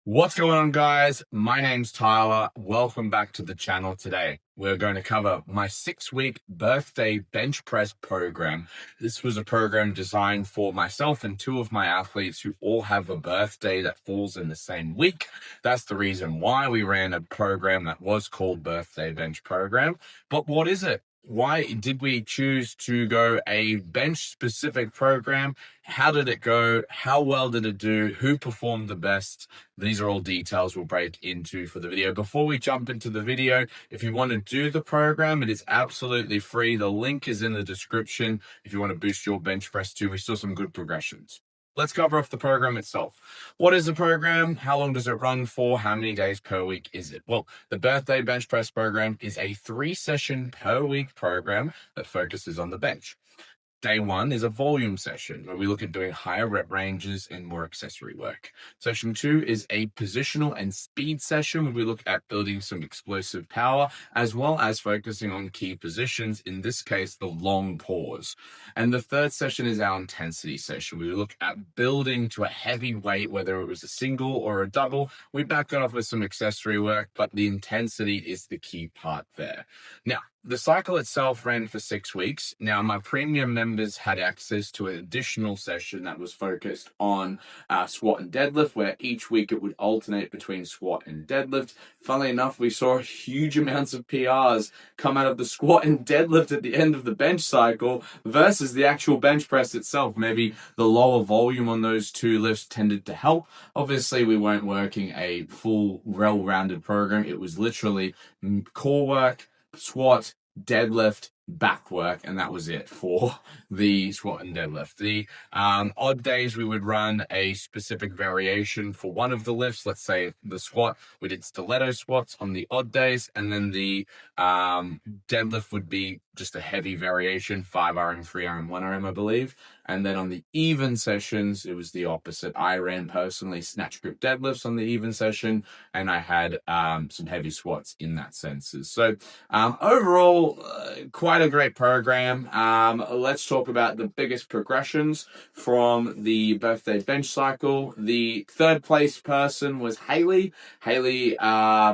What's going on, guys? My name's Tyler. Welcome back to the channel today. We're going to cover my 6-week birthday bench press program. This was a program designed for myself and two of my athletes who all have a birthday that falls in the same week. That's the reason why we ran a program that was called Birthday Bench Program. But what is it? Why did we choose to go a bench specific program? How did it go? How well did it do? Who performed the best? These are all details we'll break into for the video. Before we jump into the video, if you want to do the program, it is absolutely free. The link is in the description if you want to boost your bench press too. We saw some good progressions. Let's cover off the program itself. What is the program? How long does it run for? How many days per week is it? Well, the Birthday Bench Press program is a 3-session per week program that focuses on the bench. Day 1 is a volume session where we look at doing higher rep ranges and more accessory work. Session 2 is a positional and speed session where we look at building some explosive power as well as focusing on key positions, in this case, the long pause. And the third session is our intensity session. We look at building to a heavy weight, whether it was a single or a double. We back it off with some accessory work, but the intensity is the key part there. Now, the cycle itself ran for 6 weeks. Now, my premium members had access to an additional session that was focused on squat and deadlift, where each week it would alternate between squat and deadlift. Funnily enough, we saw huge amounts of PRs come out of the squat and deadlift at the end of the bench cycle versus the actual bench press itself. Maybe the lower volume on those two lifts tended to help. Obviously, we weren't working a full, well-rounded program. It was literally core work, squat, deadlift, back work, and that was it for the squat and deadlift. The odd days we would run a specific variation for one of the lifts. Let's say the squat, we did stiletto squats on the odd days, and then the deadlift would be just a heavy variation, 5RM, 3RM, 1RM, I believe. And then on the even sessions, it was the opposite. I ran personally snatch grip deadlifts on the even session, and I had some heavy squats in that senses. So overall, quite a great program. Let's talk about the biggest progressions from the birthday bench cycle. The third place person was Haley. Haley,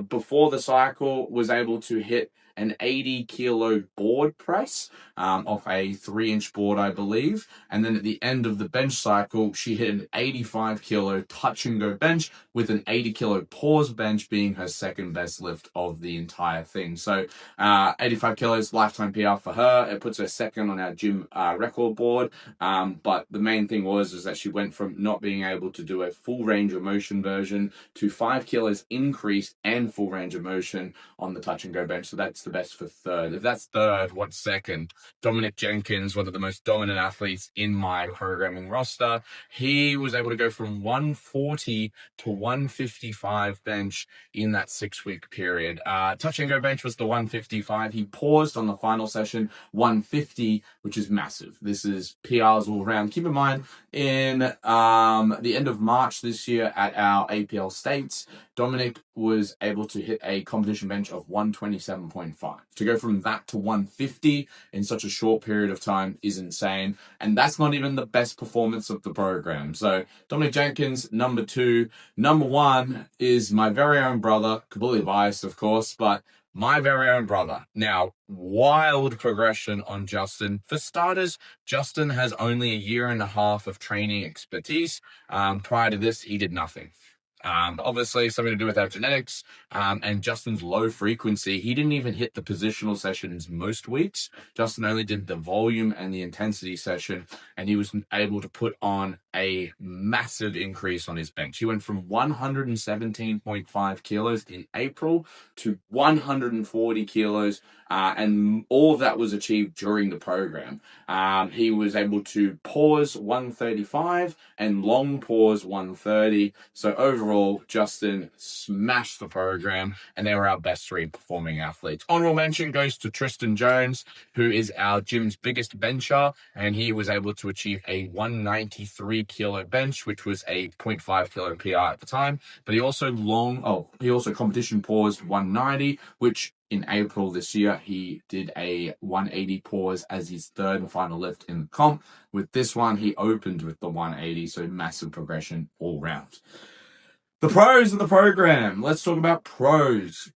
before the cycle, was able to hit an 80-kilo board press off a 3-inch board, I believe. And then at the end of the bench cycle, she hit an 85-kilo touch and go bench with an 80-kilo pause bench being her second best lift of the entire thing. So 85 kilos, lifetime PR for her. It puts her second on our gym record board. But the main thing was that she went from not being able to do a full range of motion version to 5 kilos increased and full range of motion on the touch and go bench. So that's the best for third. If that's third, what's second? Dominic Jenkins, one of the most dominant athletes in my programming roster. He was able to go from 140 to 155 bench in that 6-week period. Touch and go bench was the 155. He paused on the final session, 150, which is massive. This is PRs all around. Keep in mind, in the end of March this year at our APL States, Dominic was able to hit a competition bench of 127.5. To go from that to 150 in such a short period of time is insane. And that's not even the best performance of the program. So Dominic Jenkins, number 2. Number 1 is my very own brother, completely biased, of course, but my very own brother. Now, wild progression on Justin. For starters, Justin has only a year and a half of training expertise. Prior to this, he did nothing. Obviously something to do with our genetics, and Justin's low frequency. He didn't even hit the positional sessions most weeks. Justin only did the volume and the intensity session, and he was able to put on a massive increase on his bench. He went from 117.5 kilos in April to 140 kilos, and all of that was achieved during the program. He was able to pause 135 and long pause 130. So overall, Justin smashed the program, and they were our best 3 performing athletes. Honorable mention goes to Tristan Jones, who is our gym's biggest bencher, and he was able to achieve a 193 kilo bench, which was a 0.5 kilo PR at the time. But he also competition paused 190, which in April this year, he did a 180 pause as his third and final lift in the comp. With this one, he opened with the 180, so massive progression all round. The pros of the program. Let's talk about pros.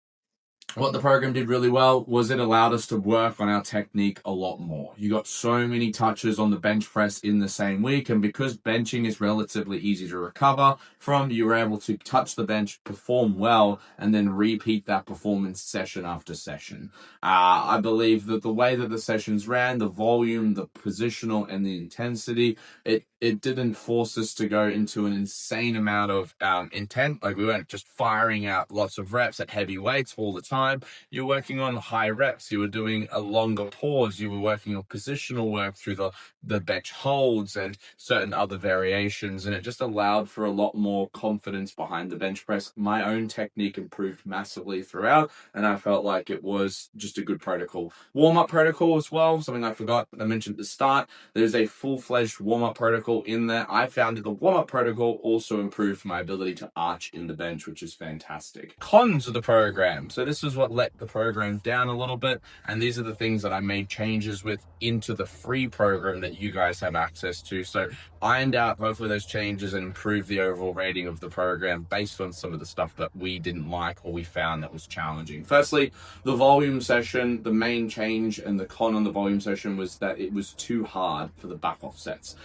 What the program did really well was it allowed us to work on our technique a lot more. You got so many touches on the bench press in the same week, and because benching is relatively easy to recover from, you were able to touch the bench, perform well, and then repeat that performance session after session. I believe that the way that the sessions ran, the volume, the positional, and the intensity, it didn't force us to go into an insane amount of intent. Like, we weren't just firing out lots of reps at heavy weights all the time. You're working on high reps. You were doing a longer pause. You were working on positional work through the bench holds and certain other variations. And it just allowed for a lot more confidence behind the bench press. My own technique improved massively throughout, and I felt like it was just a good protocol. Warm-up protocol as well, something I forgot I mentioned at the start. There's a full-fledged warm-up protocol in there. I found that the warm-up protocol also improved my ability to arch in the bench, which is fantastic. Cons of the program. So this is what let the program down a little bit, and these are the things that I made changes with into the free program that you guys have access to. So ironed out hopefully those changes and improved the overall rating of the program based on some of the stuff that we didn't like or we found that was challenging. Firstly, the volume session. The main change and the con on the volume session was that it was too hard for the back off sets.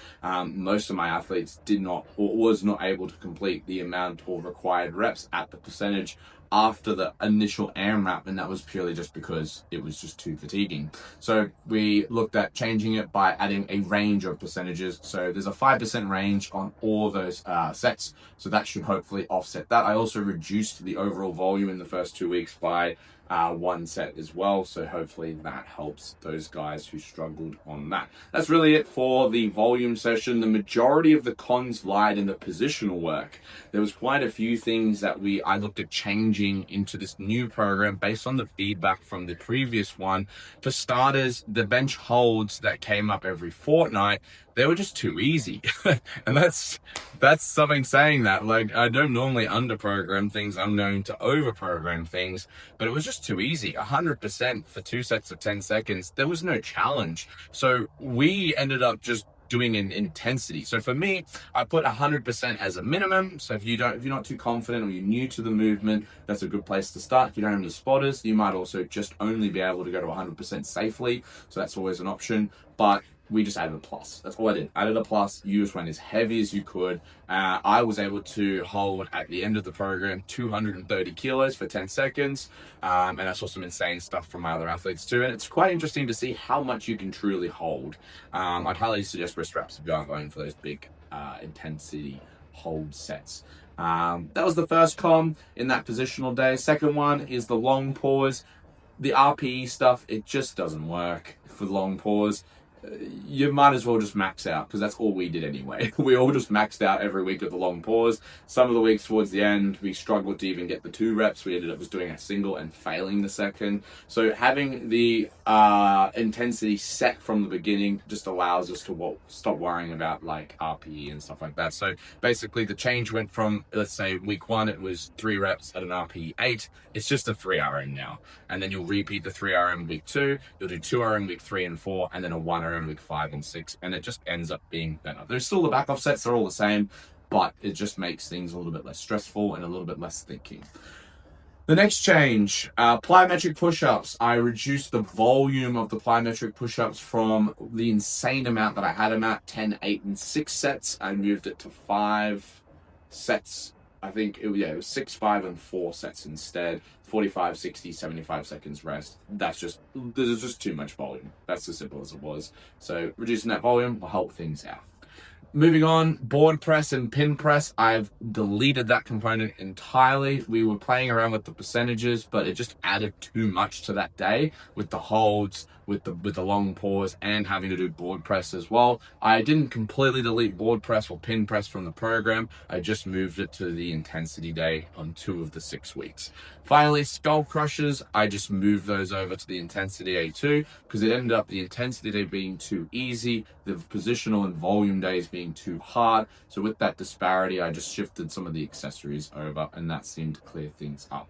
Most of my athletes did not or was not able to complete the amount or required reps at the percentage after the initial AMRAP, and that was purely just because it was just too fatiguing. So we looked at changing it by adding a range of percentages. So there's a 5% range on all those sets, so that should hopefully offset that. I also reduced the overall volume in the first 2 weeks by one set as well, so hopefully that helps those guys who struggled on that. That's really it for the volume session. The majority of the cons lied in the positional work. There was quite a few things that I looked at changing into this new program based on the feedback from the previous one. For starters, the bench holds that came up every fortnight, they were just too easy. And that's something saying that. Like, I don't normally under program things, I'm known to over program things, but it was just too easy. 100% for 2 sets of 10 seconds, there was no challenge. So we ended up just doing an intensity. So for me, I put 100% as a minimum. So if you're not too confident or you're new to the movement, that's a good place to start. If you don't have any spotters, you might also just only be able to go to 100% safely. So that's always an option. But we just added a plus. That's all I did. Added a plus. You just went as heavy as you could. I was able to hold at the end of the program 230 kilos for 10 seconds. And I saw some insane stuff from my other athletes too. And it's quite interesting to see how much you can truly hold. I'd highly suggest wrist wraps if you are going for those big intensity hold sets. That was the first con in that positional day. Second one is the long pause. The RPE stuff, it just doesn't work for the long pause. You might as well just max out, because that's all we did anyway. We all just maxed out every week with the long pause. Some of the weeks towards the end, we struggled to even get the 2 reps. We ended up just doing a single and failing the second. So having the intensity set from the beginning just allows us to stop worrying about like RPE and stuff like that. So basically the change went from, let's say week 1, it was 3 reps at an RPE 8. It's just a 3RM now. And then you'll repeat the 3RM week 2, you'll do 2RM week 3 and 4, and then a 1RM week 5 and 6, and it just ends up being better. There's still the back off sets, they're all the same, but it just makes things a little bit less stressful and a little bit less thinking. The next change, plyometric push-ups. I reduced the volume of the plyometric push-ups from the insane amount that I had them at, 10, 8, and 6 sets. I moved it to 5 sets. I think it was 6, 5, and 4 sets instead. 45, 60, 75 seconds rest. There's just too much volume. That's as simple as it was. So reducing that volume will help things out. Moving on, board press and pin press. I've deleted that component entirely. We were playing around with the percentages, but it just added too much to that day with the holds, with the long pause, and having to do board press as well. I didn't completely delete board press or pin press from the program. I just moved it to the intensity day on 2 of the 6 weeks. Finally, skull crushers. I just moved those over to the intensity day 2 because it ended up the intensity day being too easy, the positional and volume days being too hard. So with that disparity, I just shifted some of the accessories over, and that seemed to clear things up.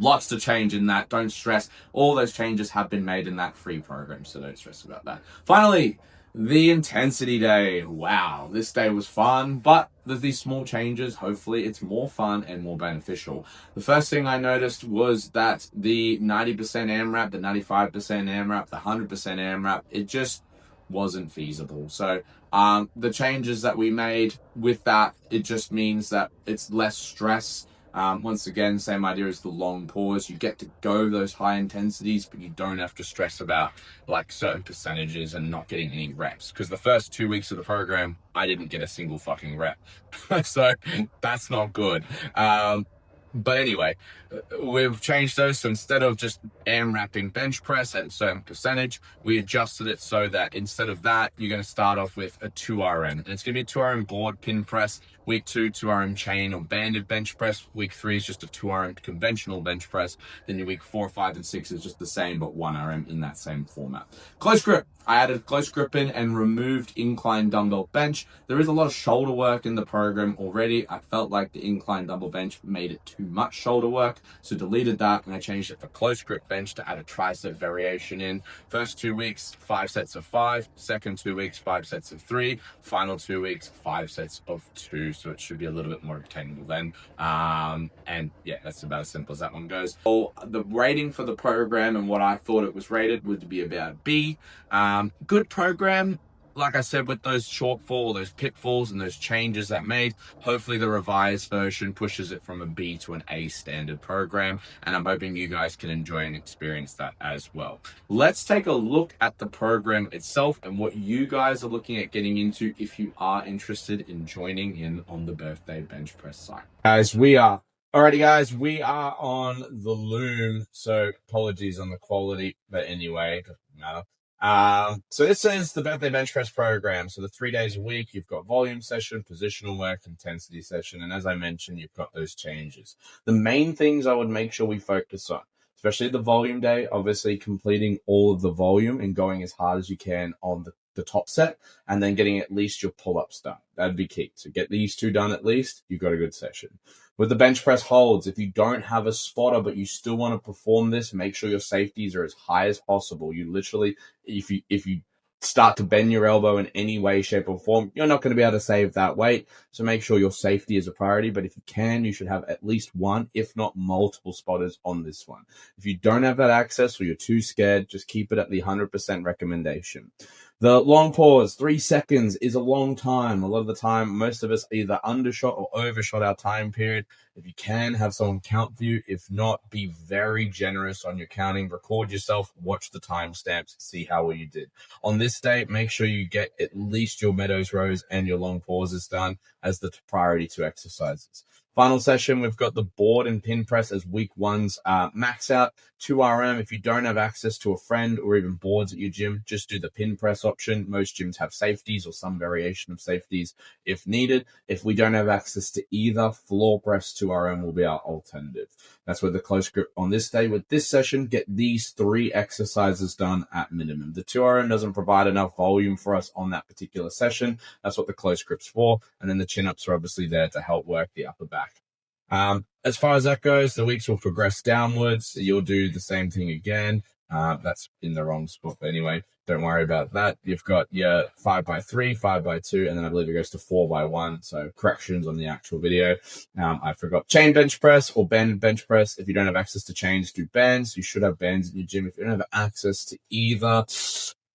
Lots to change in that. Don't stress. All those changes have been made in that free program, so don't stress about that. Finally, The intensity day. Wow, this day was fun, but there's these small changes. Hopefully, it's more fun and more beneficial. The first thing I noticed was that the 90% AMRAP, the 95% AMRAP, the 100% AMRAP, it just wasn't feasible. So, the changes that we made with that, it just means that it's less stress. Once again, same idea as the long pause. You get to go those high intensities, but you don't have to stress about like certain percentages and not getting any reps. Because the first 2 weeks of the program, I didn't get a single fucking rep. So that's not good. But anyway, we've changed those. So instead of just AMRAPing bench press at a certain percentage, we adjusted it so that instead of that, you're going to start off with a 2RM. And it's going to be a 2RM board pin press. Week 2, 2RM chain or banded bench press. Week 3 is just a 2RM conventional bench press. Then your week 4, 5, and 6 is just the same, but 1RM in that same format. Close grip. I added close grip in and removed incline dumbbell bench. There is a lot of shoulder work in the program already. I felt like the incline dumbbell bench made it too much shoulder work, so deleted that and I changed it for close grip bench to add a tricep variation in. First 2 weeks, 5 sets of 5. Second 2 weeks, 5 sets of 3. Final 2 weeks, 5 sets of 2. So it should be a little bit more obtainable then. And yeah, that's about as simple as that one goes. So the rating for the program and what I thought it was rated would be about B. Good program. Like I said, with those shortfall, those pitfalls and those changes that made, hopefully the revised version pushes it from a B to an A standard program. And I'm hoping you guys can enjoy and experience that as well. Let's take a look at the program itself and what you guys are looking at getting into if you are interested in joining in on the birthday bench press site. Alrighty guys, we are on the Loom. So apologies on the quality, but anyway, it doesn't matter. So this is the birthday bench press program. So the 3 days a week, you've got volume session, positional work, intensity session. And as I mentioned, you've got those changes. The main things I would make sure we focus on, especially the volume day, obviously completing all of the volume and going as hard as you can on the top set, and then getting at least your pull-ups done. That'd be key. So get these 2 done at least, you've got a good session. With the bench press holds, if you don't have a spotter, but you still want to perform this, make sure your safeties are as high as possible. You literally, if you start to bend your elbow in any way, shape, or form, you're not going to be able to save that weight. So make sure your safety is a priority. But if you can, you should have at least one, if not multiple spotters on this one. If you don't have that access or you're too scared, just keep it at the 100% recommendation. The long pause, 3 seconds is a long time. A lot of the time, most of us either undershot or overshot our time period. If you can, have someone count for you. If not, be very generous on your counting. Record yourself, watch the timestamps, see how well you did. On this day, make sure you get at least your meadows rows and your long pauses done as the priority 2 exercises. Final session, we've got the board and pin press as week 1's max out. 2RM, if you don't have access to a friend or even boards at your gym, just do the pin press option. Most gyms have safeties or some variation of safeties if needed. If we don't have access to either, floor press 2RM will be our alternative. That's where the close grip on this day. With this session, get these 3 exercises done at minimum. The 2RM doesn't provide enough volume for us on that particular session. That's what the close grip's for. And then the chin-ups are obviously there to help work the upper back. As far as that goes, the weeks will progress downwards. You'll do the same thing again. That's in the wrong spot, but anyway, don't worry about that. You've got your 5x3, 5x2, and then I believe it goes to 4x1. So corrections on the actual video. I forgot chain bench press or band bench press. If you don't have access to chains, do bands. You should have bands in your gym. If you don't have access to either,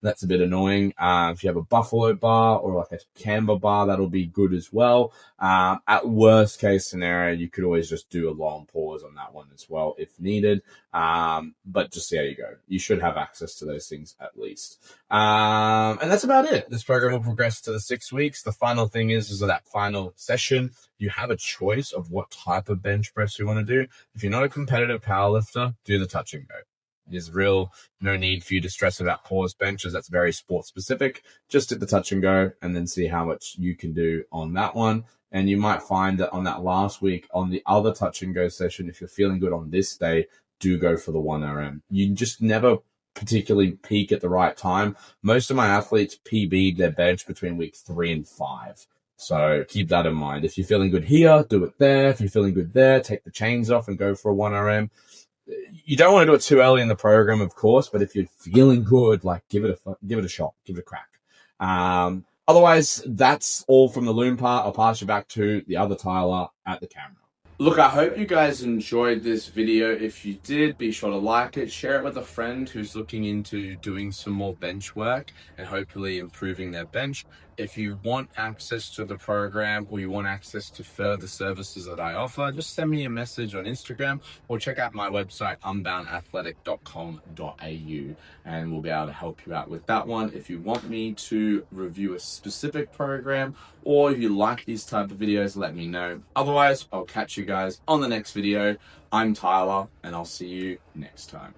that's a bit annoying. If you have a buffalo bar or like a camber bar, that'll be good as well. At worst case scenario, you could always just do a long pause on that one as well if needed. But just see how you go. You should have access to those things at least. And that's about it. This program will progress to the 6 weeks. The final thing is that final session, you have a choice of what type of bench press you want to do. If you're not a competitive powerlifter, do the touch and go. There's no need for you to stress about pause benches. That's very sport specific. Just hit the touch and go and then see how much you can do on that one. And you might find that on that last week, on the other touch and go session, if you're feeling good on this day, do go for the 1RM. You just never particularly peak at the right time. Most of my athletes PB'd their bench between week 3 and 5. So keep that in mind. If you're feeling good here, do it there. If you're feeling good there, take the chains off and go for a 1RM. You don't want to do it too early in the program, of course, but if you're feeling good, like give it a shot, give it a crack. Otherwise, that's all from the loom part. I'll pass you back to the other Tyler at the camera. Look, I hope you guys enjoyed this video. If you did, be sure to like it, share it with a friend who's looking into doing some more bench work and hopefully improving their bench. If you want access to the program or you want access to further services that I offer, just send me a message on Instagram or check out my website, unboundathletic.com.au, and we'll be able to help you out with that one. If you want me to review a specific program or if you like these type of videos, let me know. Otherwise, I'll catch you guys on the next video. I'm Tyler, and I'll see you next time.